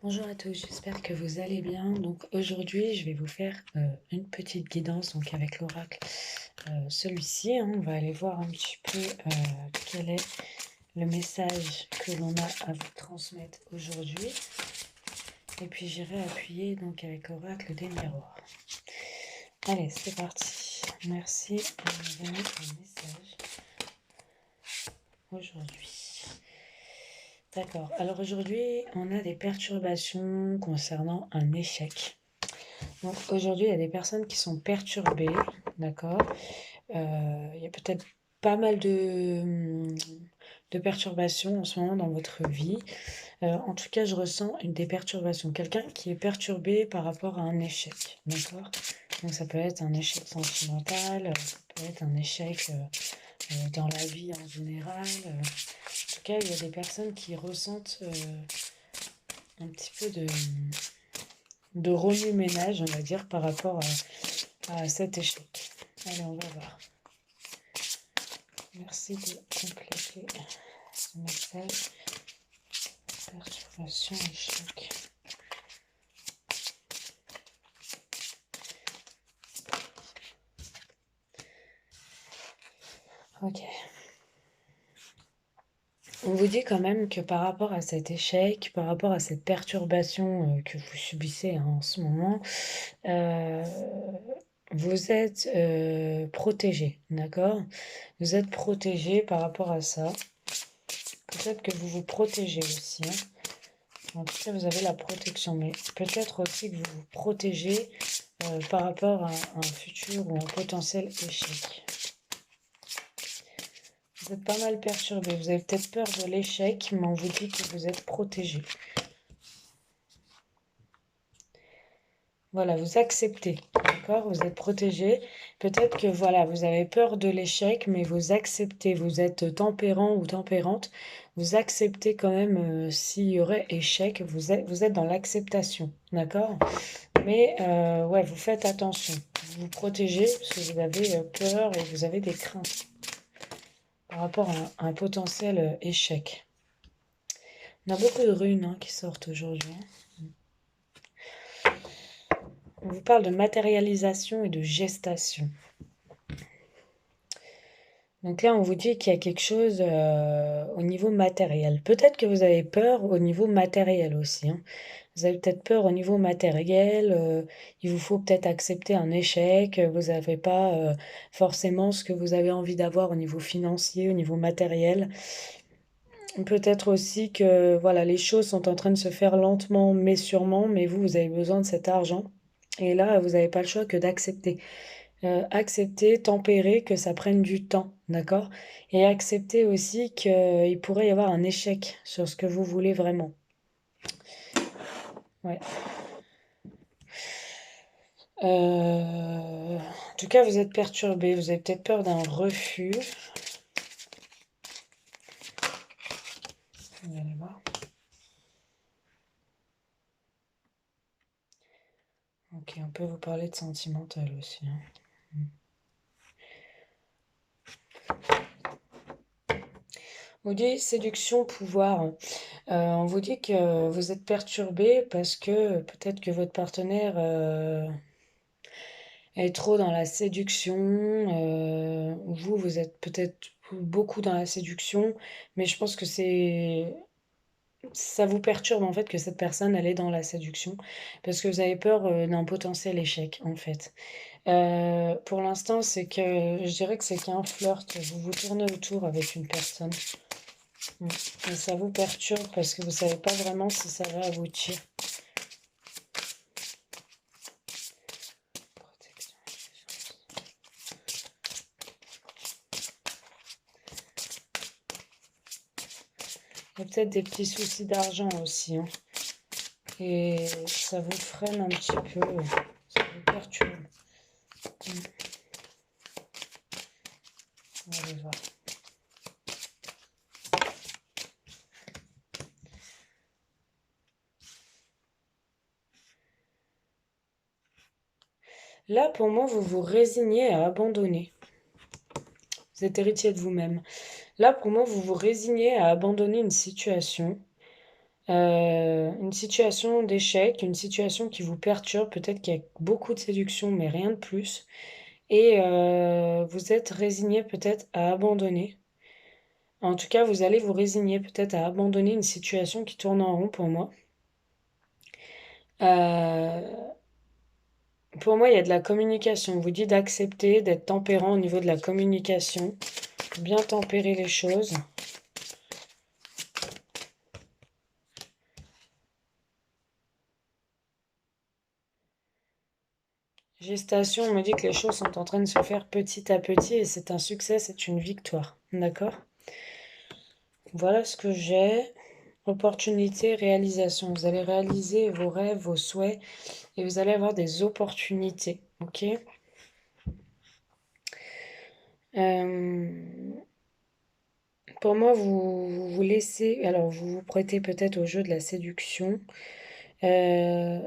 Bonjour à tous, j'espère que vous allez bien. Donc aujourd'hui, je vais vous faire une petite guidance donc avec l'oracle. Celui-ci, on va aller voir un petit peu quel est le message que l'on a à vous transmettre aujourd'hui. Et puis j'irai appuyer donc avec l'oracle des miroirs. Allez, c'est parti. Merci de me donner un message aujourd'hui. D'accord. Alors aujourd'hui, on a des perturbations concernant un échec. Donc aujourd'hui, il y a des personnes qui sont perturbées, d'accord? Il y a peut-être pas mal de perturbations en ce moment dans votre vie. En tout cas, je ressens des perturbations. Quelqu'un qui est perturbé par rapport à un échec, d'accord? Donc ça peut être un échec sentimental, ça peut être un échec dans la vie en général. En tout cas, il y a des personnes qui ressentent un petit peu de remue-ménage, on va dire, par rapport à cet échec. Allez, on va voir. Merci de compléter ce message. Perturbation, échec. Ok. On vous dit quand même que par rapport à cet échec, par rapport à cette perturbation que vous subissez en ce moment, euh, vous êtes protégé, d'accord? Vous êtes protégé par rapport à ça. Peut-être que vous vous protégez aussi, hein. En tout cas, vous avez la protection, mais peut-être aussi que vous vous protégez par rapport à un futur ou un potentiel échec. Vous êtes pas mal perturbé, vous avez peut-être peur de l'échec, mais on vous dit que vous êtes protégé. Voilà, vous acceptez, d'accord? Vous êtes protégé. Peut-être que voilà, vous avez peur de l'échec, mais vous acceptez. Vous êtes tempérant ou tempérante. Vous acceptez quand même s'il y aurait échec. Vous êtes dans l'acceptation, d'accord? Mais ouais, vous faites attention. Vous vous protégez parce que vous avez peur et vous avez des craintes par rapport à un potentiel échec. On a beaucoup de runes qui sortent aujourd'hui. On vous parle de matérialisation et de gestation. Donc là, on vous dit qu'il y a quelque chose au niveau matériel. Peut-être que vous avez peur au niveau matériel aussi, hein. Vous avez peut-être peur au niveau matériel. Il vous faut peut-être accepter un échec. Vous n'avez pas forcément ce que vous avez envie d'avoir au niveau financier, au niveau matériel. Peut-être aussi que voilà, les choses sont en train de se faire lentement mais sûrement, mais vous avez besoin de cet argent. Et là, vous n'avez pas le choix que d'accepter. Accepter, tempérer, que ça prenne du temps, d'accord? Et accepter aussi qu'il pourrait y avoir un échec sur ce que vous voulez vraiment. Ouais. En tout cas, vous êtes perturbé, vous avez peut-être peur d'un refus. Vous allez voir. Ok, on peut vous parler de sentimental aussi, hein. On vous dit séduction, pouvoir. On vous dit que vous êtes perturbé parce que peut-être que votre partenaire est trop dans la séduction. Vous êtes peut-être beaucoup dans la séduction, mais je pense que ça vous perturbe en fait que cette personne elle est dans la séduction parce que vous avez peur d'un potentiel échec en fait. Pour l'instant, c'est que je dirais que c'est qu'un flirt. Vous vous tournez autour avec une personne. Mm. Et ça vous perturbe parce que vous savez pas vraiment si ça va aboutir. Protection. Il y a peut-être des petits soucis d'argent aussi, hein. Et ça vous freine un petit peu, ça vous perturbe. Mm. On va aller voir. Là, pour moi, vous vous résignez à abandonner. Vous êtes héritier de vous-même. Là, pour moi, vous vous résignez à abandonner une une situation d'échec, une situation qui vous perturbe, peut-être qu'il y a beaucoup de séduction, mais rien de plus. Et vous êtes résigné peut-être à abandonner. En tout cas, vous allez vous résigner peut-être à abandonner une situation qui tourne en rond pour moi. Euh, pour moi, il y a de la communication. On vous dit d'accepter, d'être tempérant au niveau de la communication, bien tempérer les choses. Gestation, on me dit que les choses sont en train de se faire petit à petit et c'est un succès, c'est une victoire. D'accord? Voilà ce que j'ai. Opportunité, réalisation. Vous allez réaliser vos rêves, vos souhaits et vous allez avoir des opportunités. Ok? Euh, pour moi, vous laissez. Alors, vous vous prêtez peut-être au jeu de la séduction. euh,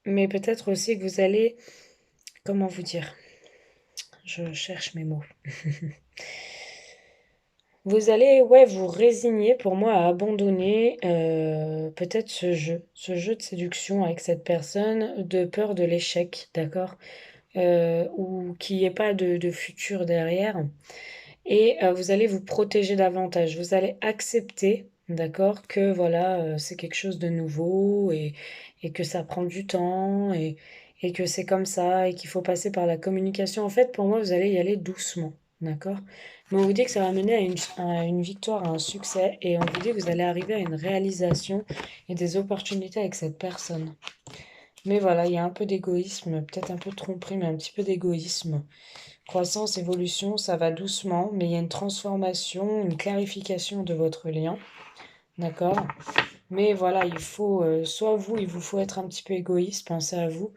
mais peut-être aussi que vous allez. Comment vous dire? Je cherche mes mots. Vous allez, ouais, vous résigner pour moi à abandonner peut-être ce jeu de séduction avec cette personne de peur de l'échec, d'accord? Ou qu'il n'y ait pas de futur derrière. Et vous allez vous protéger davantage. Vous allez accepter, d'accord, que voilà, c'est quelque chose de nouveau et que ça prend du temps et que c'est comme ça et qu'il faut passer par la communication. En fait, pour moi, vous allez y aller doucement, d'accord? Mais on vous dit que ça va mener à une victoire, à un succès et on vous dit que vous allez arriver à une réalisation et des opportunités avec cette personne. Mais voilà, il y a un peu d'égoïsme, peut-être un peu de tromperie, mais un petit peu d'égoïsme. Croissance, évolution, ça va doucement, mais il y a une transformation, une clarification de votre lien. D'accord? Mais voilà, il faut, soit vous, il vous faut être un petit peu égoïste, penser à vous,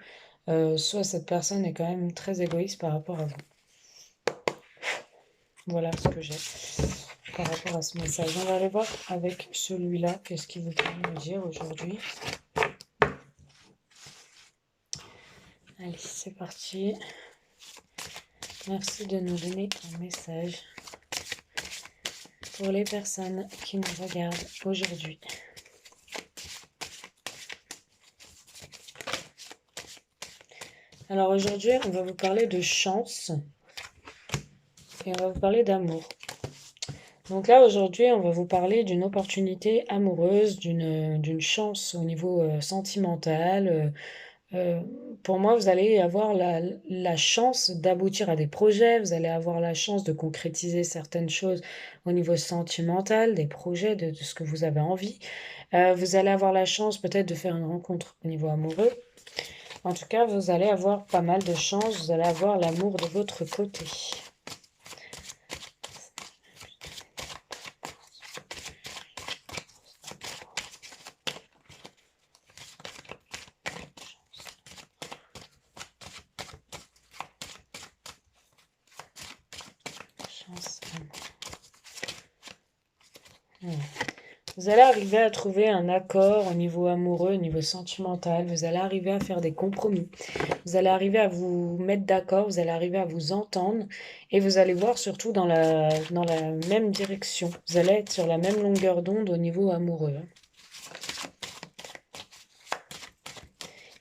soit cette personne est quand même très égoïste par rapport à vous. Voilà ce que j'ai par rapport à ce message. On va aller voir avec celui-là, qu'est-ce qu'il veut nous dire aujourd'hui. Allez, c'est parti. Merci de nous donner un message pour les personnes qui nous regardent aujourd'hui. Alors aujourd'hui, on va vous parler de chance et on va vous parler d'amour. Donc là, aujourd'hui, on va vous parler d'une opportunité amoureuse, d'une chance au niveau sentimental. Pour moi, vous allez avoir la chance d'aboutir à des projets, vous allez avoir la chance de concrétiser certaines choses au niveau sentimental, des projets, de ce que vous avez envie. Vous allez avoir la chance peut-être de faire une rencontre au niveau amoureux. En tout cas, vous allez avoir pas mal de chance, vous allez avoir l'amour de votre côté. Chance, amour. Vous allez arriver à trouver un accord au niveau amoureux, au niveau sentimental. Vous allez arriver à faire des compromis. Vous allez arriver à vous mettre d'accord. Vous allez arriver à vous entendre. Et vous allez voir surtout dans la même direction. Vous allez être sur la même longueur d'onde au niveau amoureux.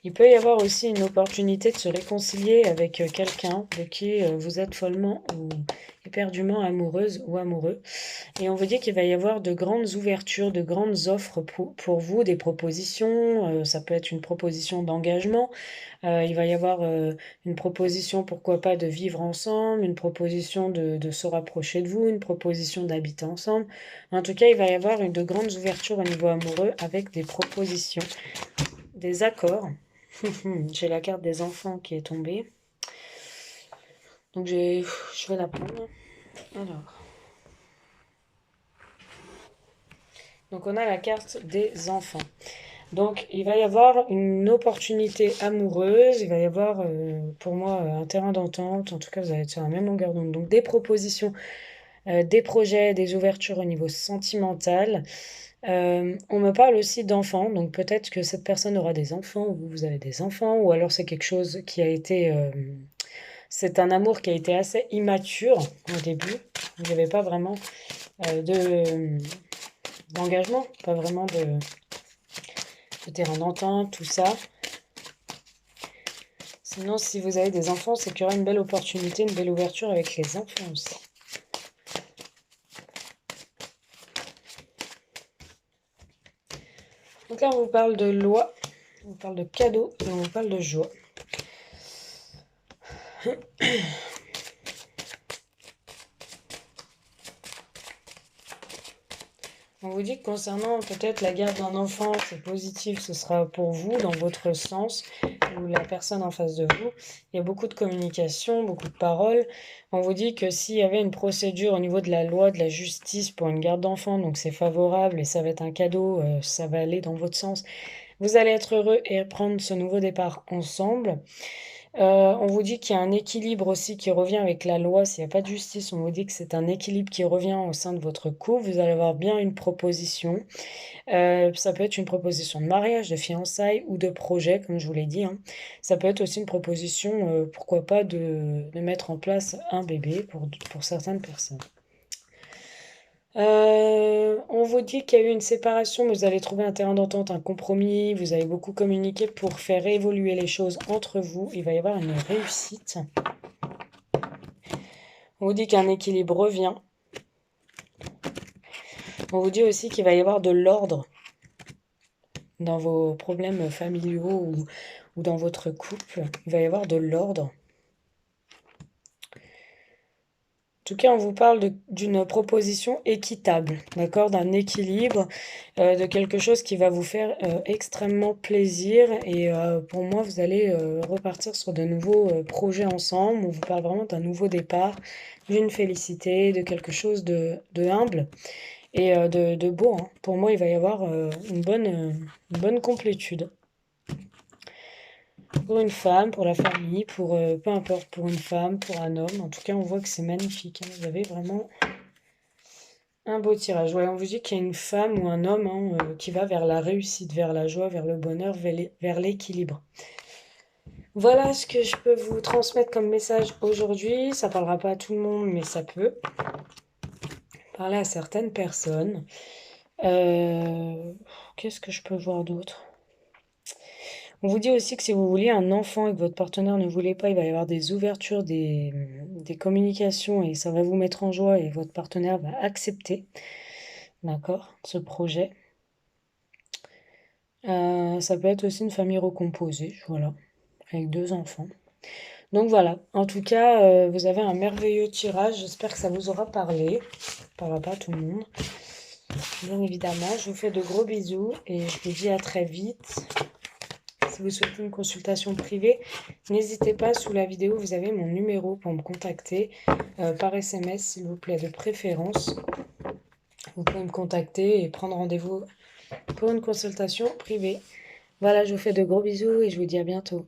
Il peut y avoir aussi une opportunité de se réconcilier avec quelqu'un de qui vous êtes follement ou éperdument amoureuse ou amoureux. Et on vous dit qu'il va y avoir de grandes ouvertures, de grandes offres pour vous, des propositions. Ça peut être une proposition d'engagement. Il va y avoir une proposition, pourquoi pas, de vivre ensemble, une proposition de se rapprocher de vous, une proposition d'habiter ensemble. En tout cas, il va y avoir de grandes ouvertures au niveau amoureux avec des propositions, des accords. J'ai la carte des enfants qui est tombée. Donc je vais la prendre. Alors. Donc on a la carte des enfants. Donc il va y avoir une opportunité amoureuse, il va y avoir pour moi un terrain d'entente, en tout cas vous allez être sur la même longueur d'onde. Donc des propositions, des projets, des ouvertures au niveau sentimental. On me parle aussi d'enfants, donc peut-être que cette personne aura des enfants, ou vous avez des enfants, ou alors c'est quelque chose qui a été... c'est un amour qui a été assez immature au début. Vous n'avez pas vraiment d'engagement, pas vraiment le terrain d'entente, tout ça. Sinon, si vous avez des enfants, c'est qu'il y aura une belle opportunité, une belle ouverture avec les enfants aussi. Donc là, on vous parle de loi, on vous parle de cadeaux et on vous parle de joie. On vous dit que concernant peut-être la garde d'un enfant, c'est positif, ce sera pour vous, dans votre sens, ou la personne en face de vous. Il y a beaucoup de communication, beaucoup de paroles. On vous dit que s'il y avait une procédure au niveau de la loi, de la justice pour une garde d'enfant, donc c'est favorable et ça va être un cadeau, ça va aller dans votre sens. Vous allez être heureux et prendre ce nouveau départ ensemble. On vous dit qu'il y a un équilibre aussi qui revient avec la loi. S'il n'y a pas de justice, on vous dit que c'est un équilibre qui revient au sein de votre couple. Vous allez avoir bien une proposition. Ça peut être une proposition de mariage, de fiançailles ou de projet, comme je vous l'ai dit, hein. Ça peut être aussi une proposition, pourquoi pas, de mettre en place un bébé pour certaines personnes. On vous dit qu'il y a eu une séparation, mais vous allez trouver un terrain d'entente, un compromis, vous allez beaucoup communiquer pour faire évoluer les choses entre vous. Il va y avoir une réussite. On vous dit qu'un équilibre revient. On vous dit aussi qu'il va y avoir de l'ordre dans vos problèmes familiaux ou dans votre couple. Il va y avoir de l'ordre. En tout cas, on vous parle d'une proposition équitable, d'accord, d'un équilibre, de quelque chose qui va vous faire extrêmement plaisir. Et pour moi, vous allez repartir sur de nouveaux projets ensemble. On vous parle vraiment d'un nouveau départ, d'une félicité, de quelque chose de humble et de beau, hein. Pour moi, il va y avoir une bonne complétude. Pour une femme, pour la famille, pour peu importe, pour une femme, pour un homme. En tout cas, on voit que c'est magnifique, hein. Vous avez vraiment un beau tirage. Ouais, on vous dit qu'il y a une femme ou un homme, hein, qui va vers la réussite, vers la joie, vers le bonheur, vers l'équilibre. Voilà ce que je peux vous transmettre comme message aujourd'hui. Ça parlera pas à tout le monde, mais ça peut parler à certaines personnes. Qu'est-ce que je peux voir d'autre? On vous dit aussi que si vous vouliez un enfant et que votre partenaire ne voulait pas, il va y avoir des ouvertures, des communications et ça va vous mettre en joie et votre partenaire va accepter, d'accord, ce projet. Ça peut être aussi une famille recomposée, voilà, avec 2 enfants. Donc voilà, en tout cas, vous avez un merveilleux tirage. J'espère que ça vous aura parlé. Ça ne parlera pas à tout le monde. Bien évidemment, je vous fais de gros bisous et je vous dis à très vite. Si vous souhaitez une consultation privée, n'hésitez pas, sous la vidéo, vous avez mon numéro pour me contacter par SMS, s'il vous plaît, de préférence. Vous pouvez me contacter et prendre rendez-vous pour une consultation privée. Voilà, je vous fais de gros bisous et je vous dis à bientôt.